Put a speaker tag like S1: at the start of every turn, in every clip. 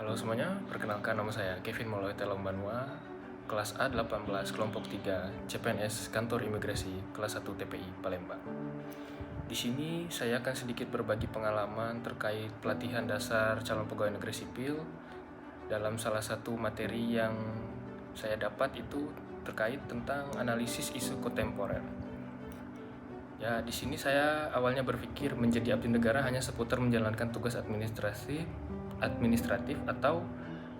S1: Halo semuanya, perkenalkan nama saya Kevin Moloy Telombanua, kelas A18, kelompok 3, CPNS Kantor Imigrasi, kelas 1 TPI, Palembang. Di sini saya akan sedikit berbagi pengalaman terkait pelatihan dasar calon pegawai negeri sipil dalam salah satu materi yang saya dapat itu terkait tentang analisis isu kontemporer. Ya, di sini saya awalnya berpikir menjadi abdi negara hanya seputar menjalankan tugas administratif atau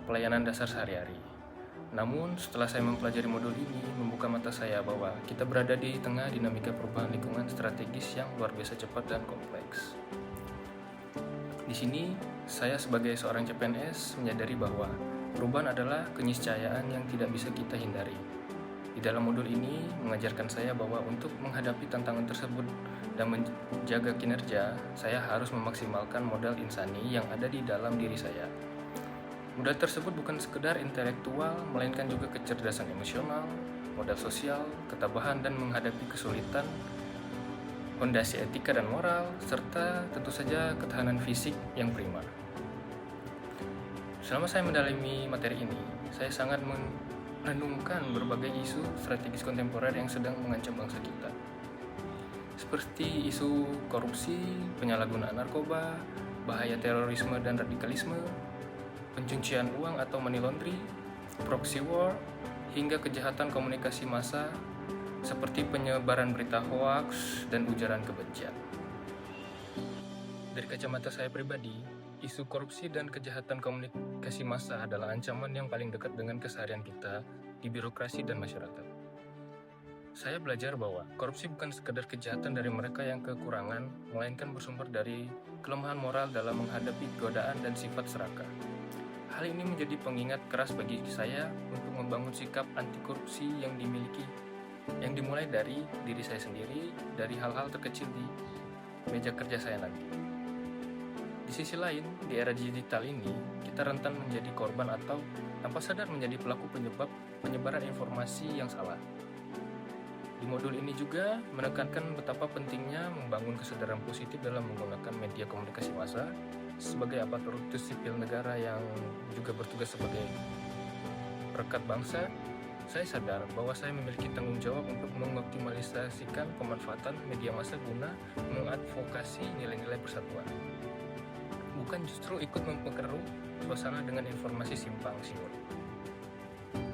S1: pelayanan dasar sehari-hari. Namun, setelah saya mempelajari modul ini, membuka mata saya bahwa kita berada di tengah dinamika perubahan lingkungan strategis yang luar biasa cepat dan kompleks. Di sini, saya sebagai seorang CPNS menyadari bahwa perubahan adalah keniscayaan yang tidak bisa kita hindari. Di dalam modul ini mengajarkan saya bahwa untuk menghadapi tantangan tersebut dan menjaga kinerja, saya harus memaksimalkan modal insani yang ada di dalam diri saya. Modal tersebut bukan sekedar intelektual, melainkan juga kecerdasan emosional, modal sosial, ketabahan dan menghadapi kesulitan, fondasi etika dan moral, serta tentu saja ketahanan fisik yang prima. Selama saya mendalami materi ini, saya sangat merenungkan berbagai isu strategis kontemporer yang sedang mengancam bangsa kita. Seperti isu korupsi, penyalahgunaan narkoba, bahaya terorisme dan radikalisme, pencucian uang atau money laundry, proxy war, hingga kejahatan komunikasi massa seperti penyebaran berita hoaks dan ujaran kebencian. Dari kacamata saya pribadi, isu korupsi dan kejahatan komunikasi massa adalah ancaman yang paling dekat dengan keseharian kita di birokrasi dan masyarakat. Saya belajar bahwa korupsi bukan sekedar kejahatan dari mereka yang kekurangan, melainkan bersumber dari kelemahan moral dalam menghadapi godaan dan sifat serakah. Hal ini menjadi pengingat keras bagi saya untuk membangun sikap anti korupsi yang dimulai dari diri saya sendiri, dari hal-hal terkecil di meja kerja saya nanti. Di sisi lain, di era digital ini, kita rentan menjadi korban atau tanpa sadar menjadi pelaku penyebaran informasi yang salah. Di modul ini juga menekankan betapa pentingnya membangun kesadaran positif dalam menggunakan media komunikasi massa sebagai aparatur sipil negara yang juga bertugas sebagai perekat bangsa. Saya sadar bahwa saya memiliki tanggung jawab untuk mengoptimalisasikan pemanfaatan media massa guna mengadvokasi nilai-nilai persatuan, bukan justru ikut memperkeruh suasana dengan informasi simpang siur.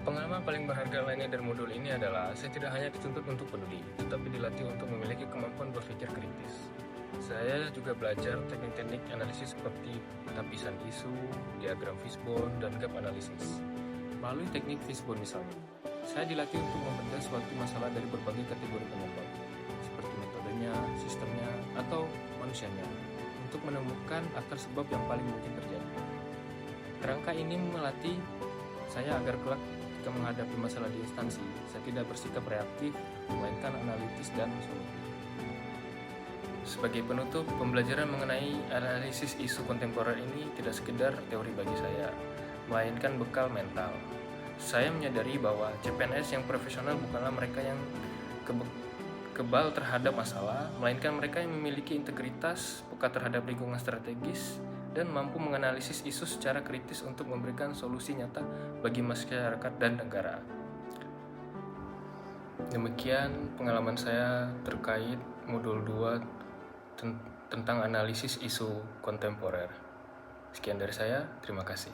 S1: Pengalaman paling berharga lainnya dari modul ini adalah saya tidak hanya dituntut untuk peduli, tetapi dilatih untuk memiliki kemampuan berpikir kritis. Saya juga belajar teknik-teknik analisis seperti tapisan isu, diagram fishbone, dan gap analisis. Melalui teknik fishbone misalnya, saya dilatih untuk membedah suatu masalah dari berbagai kategori penyebab, seperti metodenya, sistemnya, atau manusianya, untuk menemukan akar sebab yang paling mungkin terjadi. Kerangka ini melatih saya agar kelak ketika menghadapi masalah di instansi, saya tidak bersikap reaktif, melainkan analitis dan solutif. Sebagai penutup, pembelajaran mengenai analisis isu kontemporer ini tidak sekedar teori bagi saya, melainkan bekal mental. Saya menyadari bahwa CPNS yang profesional bukanlah mereka yang kebal terhadap masalah, melainkan mereka yang memiliki integritas, peka terhadap lingkungan strategis, dan mampu menganalisis isu secara kritis untuk memberikan solusi nyata bagi masyarakat dan negara. Demikian pengalaman saya terkait modul 2 tentang analisis isu kontemporer. Sekian dari saya, terima kasih.